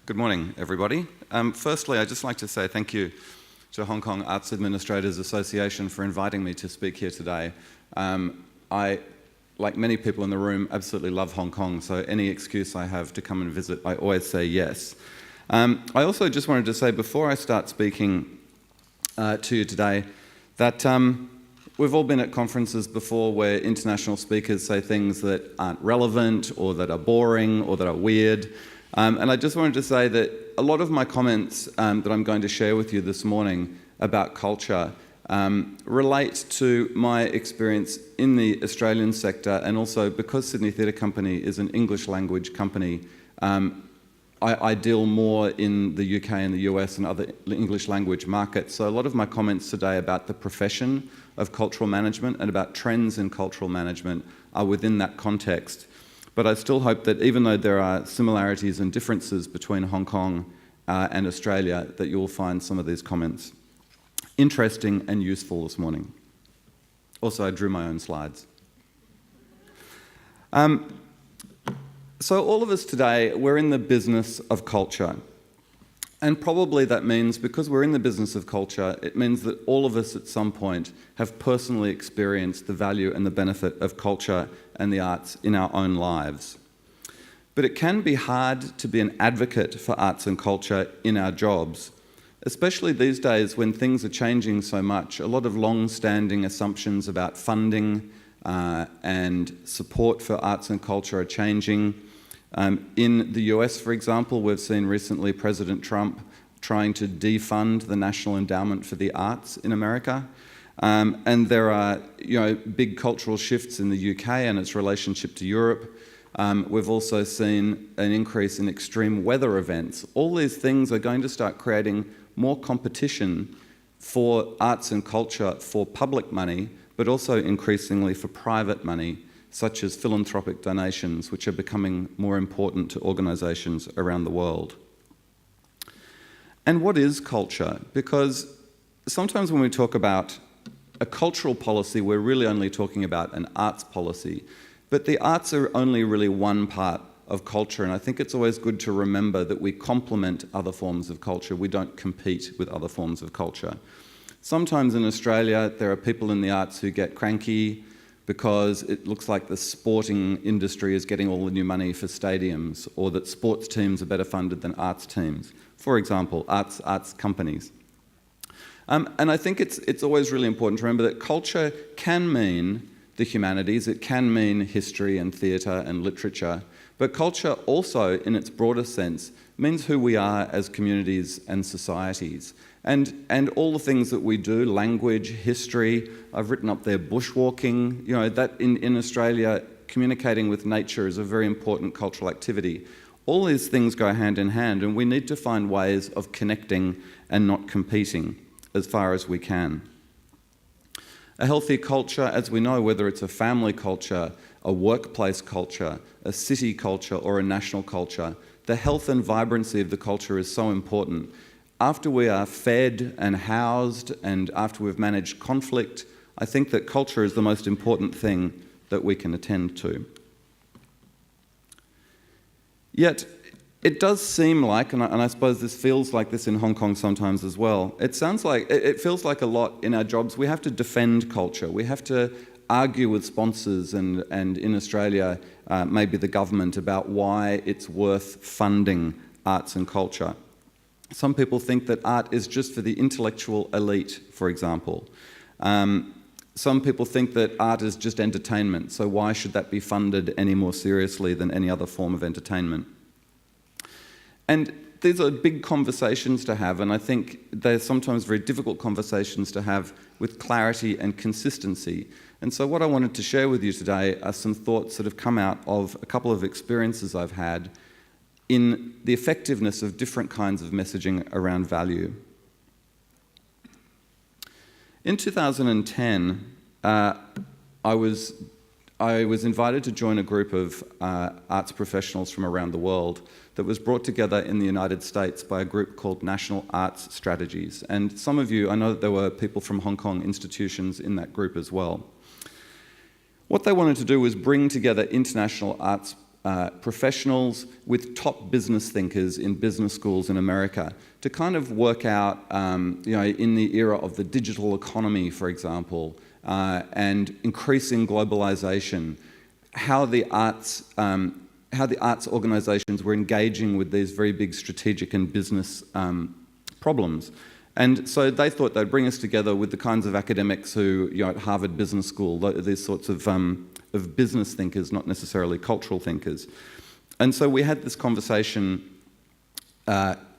Good morning, everybody. Firstly, I'd just like to say thank you to Hong Kong Arts Administrators Association for inviting me to speak here today. I, like many people in the room, absolutely love Hong Kong, so any excuse I have to come and visit, I always say yes. I also just wanted to say, before I start speaking to you today, that we've all been at conferences before where international speakers say things that aren't relevant or that are boring or that are weird. And I just wanted to say that a lot of my comments that I'm going to share with you this morning about culture relate to my experience in the Australian sector, and also because Sydney Theatre Company is an English language company, I deal more in the UK and the US and other English language markets. So a lot of my comments today about the profession of cultural management and about trends in cultural management are within that context. But I still hope that even though there are similarities and differences between Hong Kong and Australia, that you'll find some of these comments interesting and useful this morning. Also, I drew my own slides. So all of us today, we're in the business of culture. And probably that means, because we're in the business of culture, it means that all of us at some point have personally experienced the value and the benefit of culture and the arts in our own lives. But it can be hard to be an advocate for arts and culture in our jobs, especially these days when things are changing so much. A lot of long-standing assumptions about funding and support for arts and culture are changing. In the US, for example, we've seen recently President Trump trying to defund the National Endowment for the Arts in America. And there are big cultural shifts in the UK and its relationship to Europe. We've also seen an increase in extreme weather events. All these things are going to start creating more competition for arts and culture for public money, but also increasingly for private money, such as philanthropic donations, which are becoming more important to organisations around the world. And what is culture? Because sometimes when we talk about a cultural policy, we're really only talking about an arts policy. But the arts are only really one part of culture, and I think it's always good to remember that we complement other forms of culture. We don't compete with other forms of culture. Sometimes in Australia, there are people in the arts who get cranky because it looks like the sporting industry is getting all the new money for stadiums, or that sports teams are better funded than arts teams. For example, arts companies. And I think it's always really important to remember that culture can mean the humanities, it can mean history and theatre and literature, but culture also, in its broader sense, means who we are as communities and societies. And all the things that we do, language, history, I've written up there bushwalking, that in Australia, communicating with nature is a very important cultural activity. All these things go hand in hand, and we need to find ways of connecting and not competing as far as we can. A healthy culture, as we know, whether it's a family culture, a workplace culture, a city culture, or a national culture, the health and vibrancy of the culture is so important. After we are fed and housed, and after we've managed conflict, I think that culture is the most important thing that we can attend to. Yet, it does seem like, and I suppose this feels like this in Hong Kong sometimes as well, it feels like a lot in our jobs. We have to defend culture. We have to argue with sponsors and in Australia, maybe the government, about why it's worth funding arts and culture. Some people think that art is just for the intellectual elite, for example. Some people think that art is just entertainment, so why should that be funded any more seriously than any other form of entertainment? And these are big conversations to have, and I think they're sometimes very difficult conversations to have with clarity and consistency. And so what I wanted to share with you today are some thoughts that have come out of a couple of experiences I've had in the effectiveness of different kinds of messaging around value. In 2010, I was invited to join a group of arts professionals from around the world that was brought together in the United States by a group called National Arts Strategies. And some of you, I know that there were people from Hong Kong institutions in that group as well. What they wanted to do was bring together international arts professionals with top business thinkers in business schools in America to kind of work out, in the era of the digital economy, for example, and increasing globalization, how the arts organisations were engaging with these very big strategic and business problems. And so they thought they'd bring us together with the kinds of academics who, at Harvard Business School, these sorts of business thinkers, not necessarily cultural thinkers. And so we had this conversation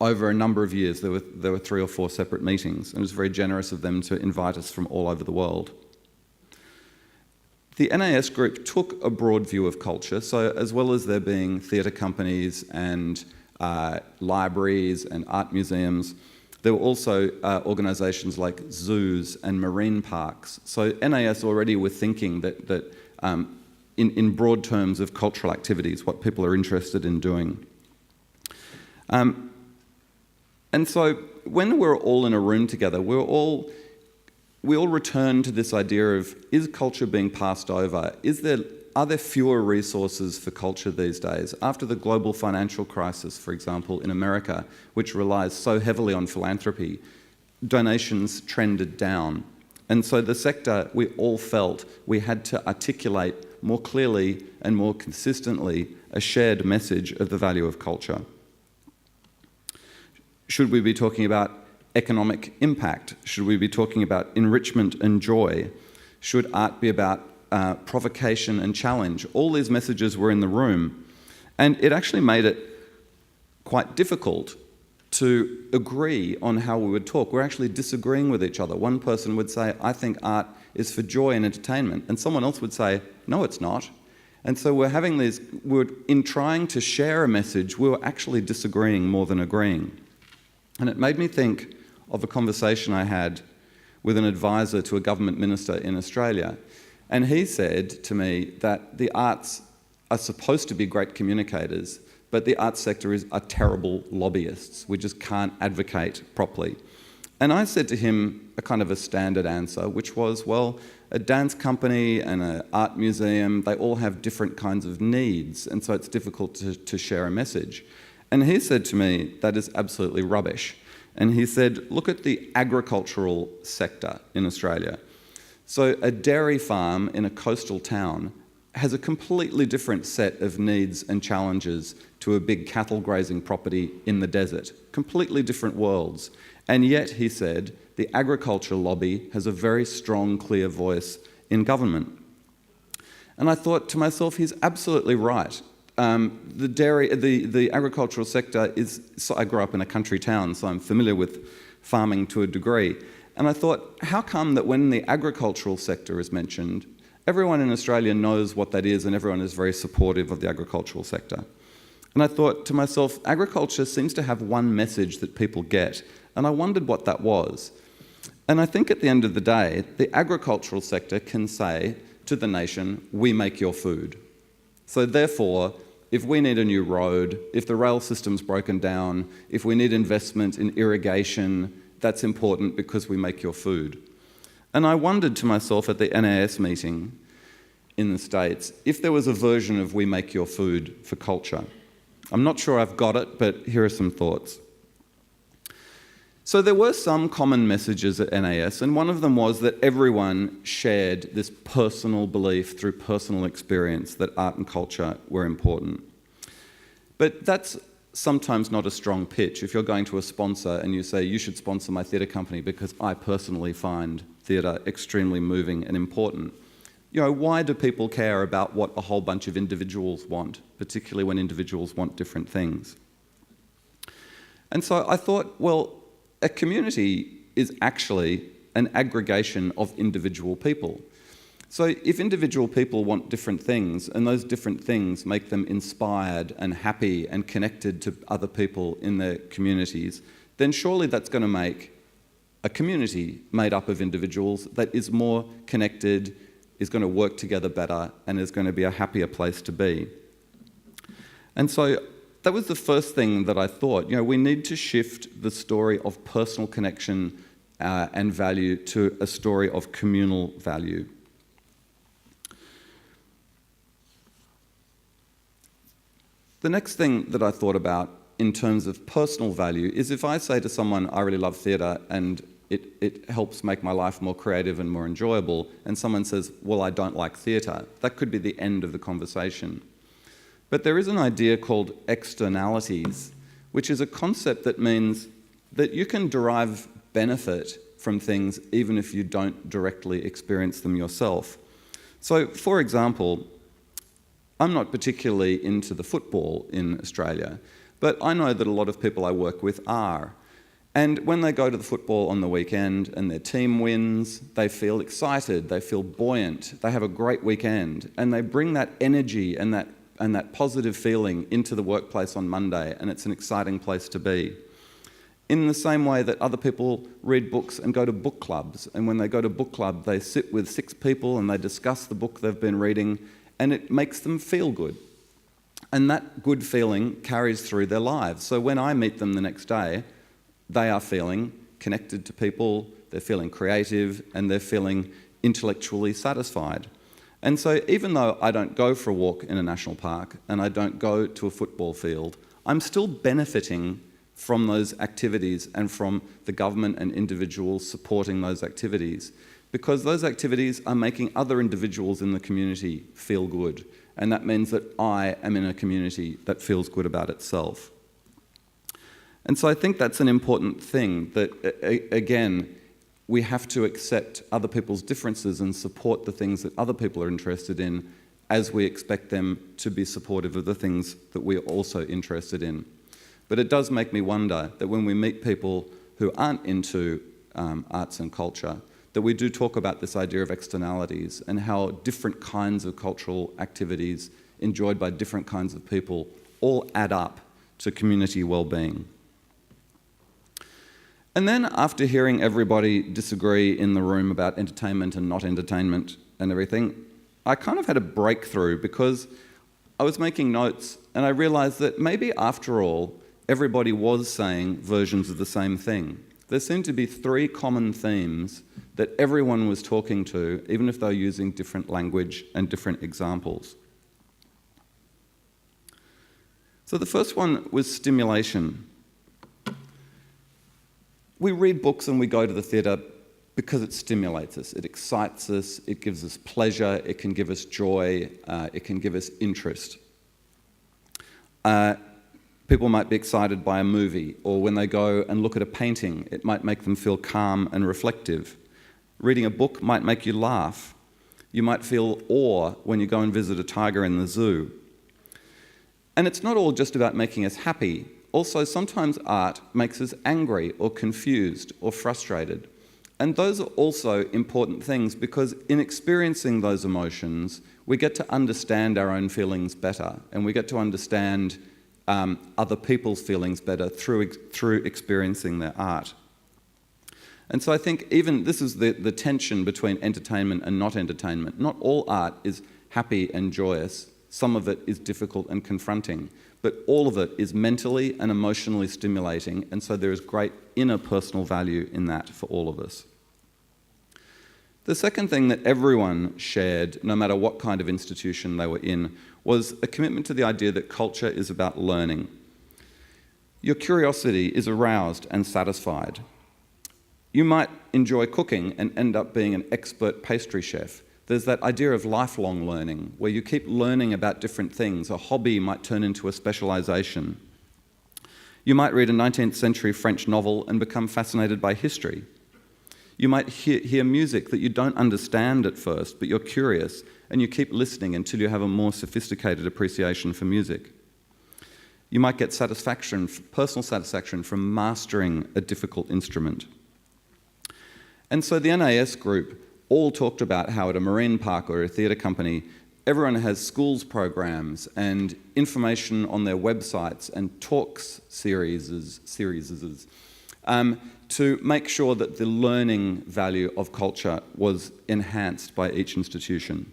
over a number of years. There were 3 or 4 separate meetings, and it was very generous of them to invite us from all over the world. The NAS group took a broad view of culture, so as well as there being theatre companies and libraries and art museums, there were also organisations like zoos and marine parks. So NAS already were thinking that in broad terms of cultural activities, what people are interested in doing. And so when we're all in a room together, we all return to this idea of, is culture being passed over? Are there fewer resources for culture these days? After the global financial crisis, for example, in America, which relies so heavily on philanthropy, donations trended down. And so the sector, we all felt we had to articulate more clearly and more consistently a shared message of the value of culture. Should we be talking about economic impact? Should we be talking about enrichment and joy? Should art be about provocation and challenge? All these messages were in the room, and it actually made it quite difficult to agree on how we would talk. We're actually disagreeing with each other. One person would say, I think art is for joy and entertainment, and someone else would say, no, it's not. And so in trying to share a message, we were actually disagreeing more than agreeing. And it made me think of a conversation I had with an advisor to a government minister in Australia. And he said to me that the arts are supposed to be great communicators, but the arts sector are terrible lobbyists. We just can't advocate properly. And I said to him a kind of a standard answer, which was, well, a dance company and an art museum, they all have different kinds of needs, and so it's difficult to share a message. And he said to me, that is absolutely rubbish. And he said, look at the agricultural sector in Australia. So a dairy farm in a coastal town has a completely different set of needs and challenges to a big cattle grazing property in the desert. Completely different worlds. And yet, he said, the agriculture lobby has a very strong, clear voice in government. And I thought to myself, he's absolutely right. The agricultural sector so I grew up in a country town, so I'm familiar with farming to a degree. And I thought, how come that when the agricultural sector is mentioned, everyone in Australia knows what that is and everyone is very supportive of the agricultural sector? And I thought to myself, agriculture seems to have one message that people get, and I wondered what that was. And I think at the end of the day, the agricultural sector can say to the nation, we make your food. So therefore, if we need a new road, if the rail system's broken down, if we need investment in irrigation, that's important because we make your food. And I wondered to myself at the NAS meeting in the States, if there was a version of we make your food for culture. I'm not sure I've got it, but here are some thoughts. So there were some common messages at NAS, and one of them was that everyone shared this personal belief through personal experience that art and culture were important. But that's sometimes not a strong pitch. If you're going to a sponsor and you say, you should sponsor my theatre company because I personally find theatre extremely moving and important. Why do people care about what a whole bunch of individuals want, particularly when individuals want different things? And so I thought, well, a community is actually an aggregation of individual people. So if individual people want different things, and those different things make them inspired and happy and connected to other people in their communities, then surely that's going to make a community made up of individuals that is more connected, is going to work together better, and is going to be a happier place to be. And so that was the first thing that I thought. We need to shift the story of personal connection and value to a story of communal value. The next thing that I thought about in terms of personal value is if I say to someone, I really love theatre and it helps make my life more creative and more enjoyable, and someone says, well, I don't like theatre, that could be the end of the conversation. But there is an idea called externalities, which is a concept that means that you can derive benefit from things even if you don't directly experience them yourself. So, for example, I'm not particularly into the football in Australia, but I know that a lot of people I work with are. And when they go to the football on the weekend and their team wins, they feel excited, they feel buoyant, they have a great weekend, and they bring that energy and that positive feeling into the workplace on Monday, and it's an exciting place to be. In the same way that other people read books and go to book clubs, and when they go to book club, they sit with 6 people and they discuss the book they've been reading, and it makes them feel good. And that good feeling carries through their lives. So when I meet them the next day, they are feeling connected to people, they're feeling creative, and they're feeling intellectually satisfied. And so even though I don't go for a walk in a national park and I don't go to a football field, I'm still benefiting from those activities and from the government and individuals supporting those activities, because those activities are making other individuals in the community feel good. And that means that I am in a community that feels good about itself. And so I think that's an important thing, that, again, we have to accept other people's differences and support the things that other people are interested in as we expect them to be supportive of the things that we're also interested in. But it does make me wonder that when we meet people who aren't into arts and culture, that we do talk about this idea of externalities and how different kinds of cultural activities enjoyed by different kinds of people all add up to community well-being. And then after hearing everybody disagree in the room about entertainment and not entertainment and everything, I kind of had a breakthrough because I was making notes and I realised that maybe after all, everybody was saying versions of the same thing. There seemed to be 3 common themes that everyone was talking to, even if they were using different language and different examples. So the first one was stimulation. We read books and we go to the theatre because it stimulates us, it excites us, it gives us pleasure, it can give us joy, it can give us interest. People might be excited by a movie, or when they go and look at a painting, it might make them feel calm and reflective. Reading a book might make you laugh. You might feel awe when you go and visit a tiger in the zoo. And it's not all just about making us happy. Also, sometimes art makes us angry or confused or frustrated. And those are also important things because in experiencing those emotions, we get to understand our own feelings better, and we get to understand other people's feelings better through experiencing their art. And so I think even this is the tension between entertainment and not entertainment. Not all art is happy and joyous. Some of it is difficult and confronting. But all of it is mentally and emotionally stimulating, and so there is great inner personal value in that for all of us. The second thing that everyone shared, no matter what kind of institution they were in, was a commitment to the idea that culture is about learning. Your curiosity is aroused and satisfied. You might enjoy cooking and end up being an expert pastry chef. There's that idea of lifelong learning, where you keep learning about different things. A hobby might turn into a specialisation. You might read a 19th century French novel and become fascinated by history. You might hear music that you don't understand at first, but you're curious, and you keep listening until you have a more sophisticated appreciation for music. You might get satisfaction, personal satisfaction, from mastering a difficult instrument. And so the NAS group all talked about how at a marine park or a theatre company, everyone has schools programs and information on their websites and talks series to make sure that the learning value of culture was enhanced by each institution.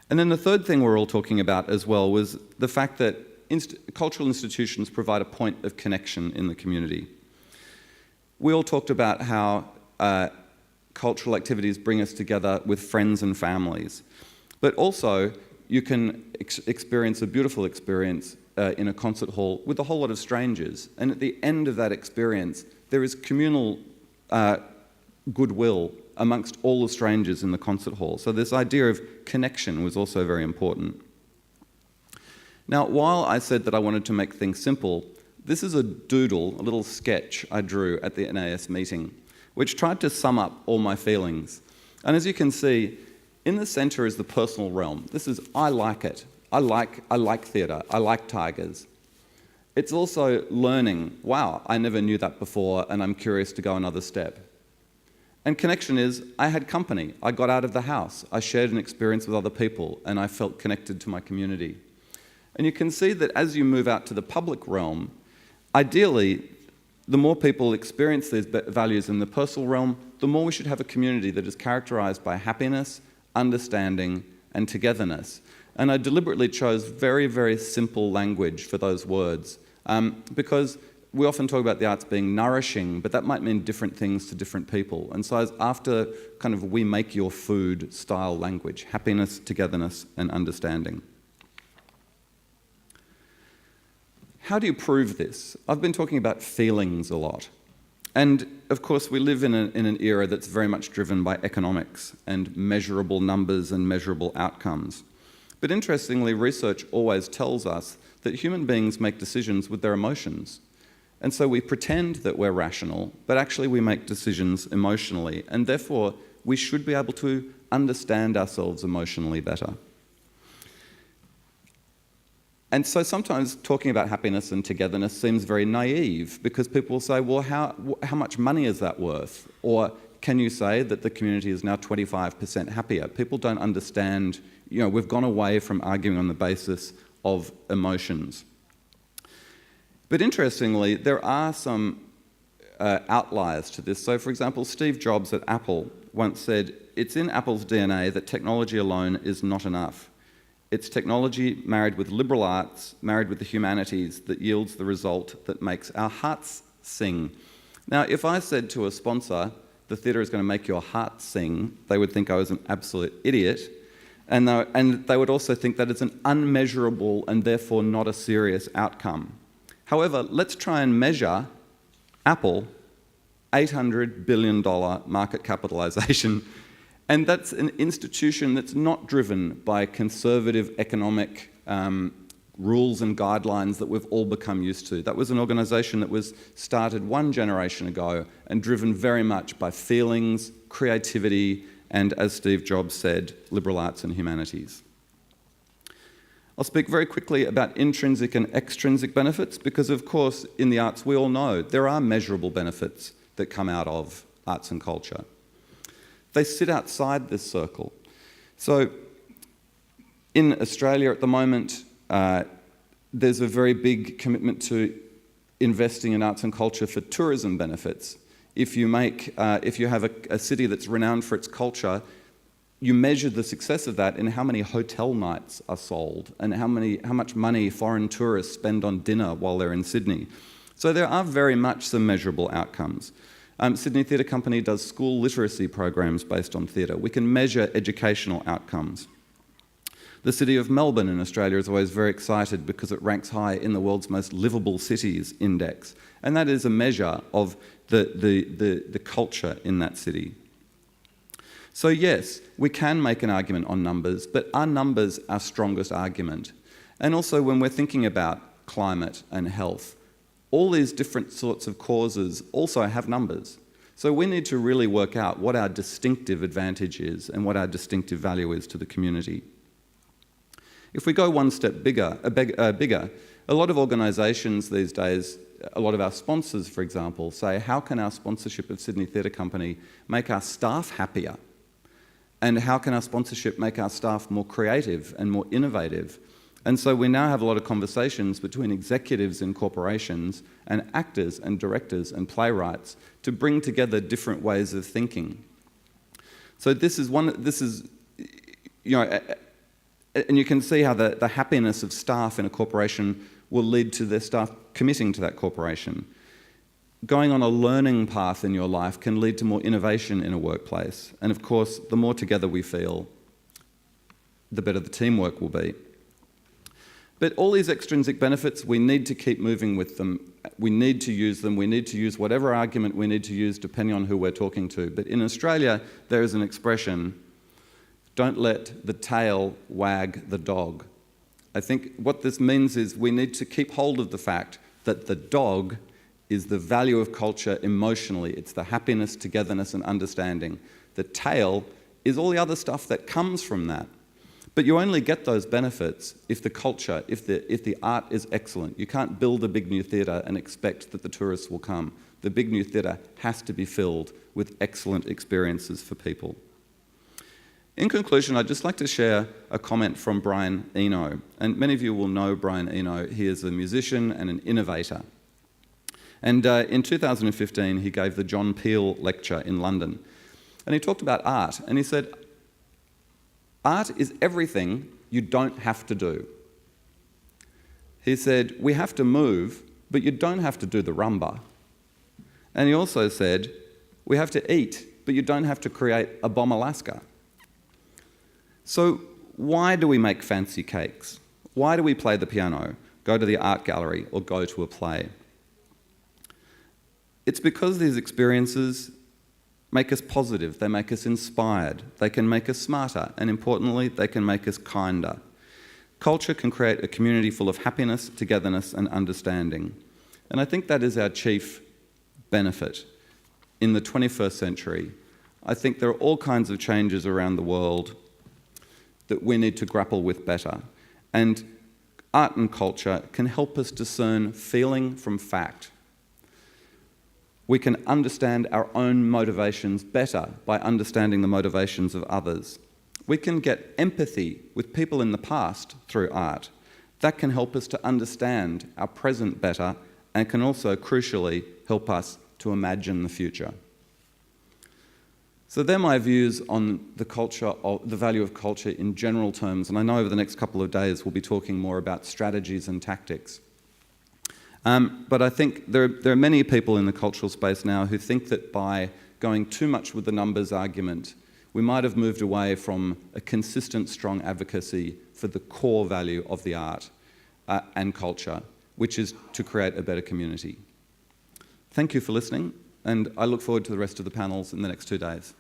And then the third thing we're all talking about as well was the fact that cultural institutions provide a point of connection in the community. We all talked about how cultural activities bring us together with friends and families. But also, you can experience a beautiful experience in a concert hall with a whole lot of strangers. And at the end of that experience, there is communal goodwill amongst all the strangers in the concert hall. So this idea of connection was also very important. Now, while I said that I wanted to make things simple, this is a doodle, a little sketch I drew at the NAS meeting, which tried to sum up all my feelings. And as you can see, in the centre is the personal realm. This is, I like it. I like theatre. I like tigers. It's also learning, wow, I never knew that before, and I'm curious to go another step. And connection is, I had company. I got out of the house. I shared an experience with other people, and I felt connected to my community. And you can see that as you move out to the public realm, ideally, the more people experience these values in the personal realm, the more we should have a community that is characterised by happiness, understanding, and togetherness. And I deliberately chose very, very simple language for those words, because we often talk about the arts being nourishing, but that might mean different things to different people. And so I was after kind of we make your food style language, happiness, togetherness, and understanding. How do you prove this? I've been talking about feelings a lot. And of course, we live in an era that's very much driven by economics and measurable numbers and measurable outcomes. But interestingly, research always tells us that human beings make decisions with their emotions. And so we pretend that we're rational, but actually we make decisions emotionally, and therefore we should be able to understand ourselves emotionally better. And so sometimes talking about happiness and togetherness seems very naive, because people will say, well, how much money is that worth? Or can you say that the community is now 25% happier? People don't understand, we've gone away from arguing on the basis of emotions. But interestingly, there are some outliers to this. So for example, Steve Jobs at Apple once said, it's in Apple's DNA that technology alone is not enough. It's technology married with liberal arts, married with the humanities, that yields the result that makes our hearts sing. Now, if I said to a sponsor, the theatre is going to make your heart sing, they would think I was an absolute idiot. And they would also think that it's an unmeasurable and therefore not a serious outcome. However, let's try and measure Apple, $800 billion market capitalisation. And that's an institution that's not driven by conservative economic rules and guidelines that we've all become used to. That was an organisation that was started one generation ago and driven very much by feelings, creativity, and, as Steve Jobs said, liberal arts and humanities. I'll speak very quickly about intrinsic and extrinsic benefits, because of course in the arts we all know there are measurable benefits that come out of arts and culture. They sit outside this circle. So in Australia at the moment, there's a very big commitment to investing in arts and culture for tourism benefits. If you have a city that's renowned for its culture, you measure the success of that in how many hotel nights are sold and how much money foreign tourists spend on dinner while they're in Sydney. So there are very much some measurable outcomes. Sydney Theatre Company does school literacy programs based on theatre. We can measure educational outcomes. The city of Melbourne in Australia is always very excited because it ranks high in the world's most livable cities index. And that is a measure of the culture in that city. So yes, we can make an argument on numbers, but are numbers our strongest argument? And also when we're thinking about climate and health, all these different sorts of causes also have numbers. So we need to really work out what our distinctive advantage is and what our distinctive value is to the community. If we go one step bigger, a lot of organisations these days, a lot of our sponsors, for example, say, how can our sponsorship of Sydney Theatre Company make our staff happier? And how can our sponsorship make our staff more creative and more innovative? And so we now have a lot of conversations between executives in corporations and actors and directors and playwrights to bring together different ways of thinking. So and you can see how the happiness of staff in a corporation will lead to their staff committing to that corporation. Going on a learning path in your life can lead to more innovation in a workplace. And of course, the more together we feel, the better the teamwork will be. But all these extrinsic benefits, we need to keep moving with them. We need to use them. We need to use whatever argument we need to use depending on who we're talking to. But in Australia, there is an expression, don't let the tail wag the dog. I think what this means is we need to keep hold of the fact that the dog is the value of culture emotionally. It's the happiness, togetherness, and understanding. The tail is all the other stuff that comes from that. But you only get those benefits if the culture, if the art is excellent. You can't build a big new theatre and expect that the tourists will come. The big new theatre has to be filled with excellent experiences for people. In conclusion, I'd just like to share a comment from Brian Eno. And many of you will know Brian Eno. He is a musician and an innovator. And in 2015, he gave the John Peel lecture in London. And he talked about art. And he said, art is everything you don't have to do. He said, we have to move, but you don't have to do the rumba. And he also said, we have to eat, but you don't have to create a bomb Alaska. So why do we make fancy cakes? Why do we play the piano, go to the art gallery, or go to a play? It's because these experiences make us positive, they make us inspired, they can make us smarter, and importantly, they can make us kinder. Culture can create a community full of happiness, togetherness, and understanding. And I think that is our chief benefit in the 21st century. I think there are all kinds of changes around the world that we need to grapple with better. And art and culture can help us discern feeling from fact. We can understand our own motivations better by understanding the motivations of others. We can get empathy with people in the past through art. That can help us to understand our present better and can also, crucially, help us to imagine the future. So they're my views on the value of culture in general terms, and I know over the next couple of days we'll be talking more about strategies and tactics. But I think there are many people in the cultural space now who think that by going too much with the numbers argument, we might have moved away from a consistent, strong advocacy for the core value of the art and culture, which is to create a better community. Thank you for listening, and I look forward to the rest of the panels in the next 2 days.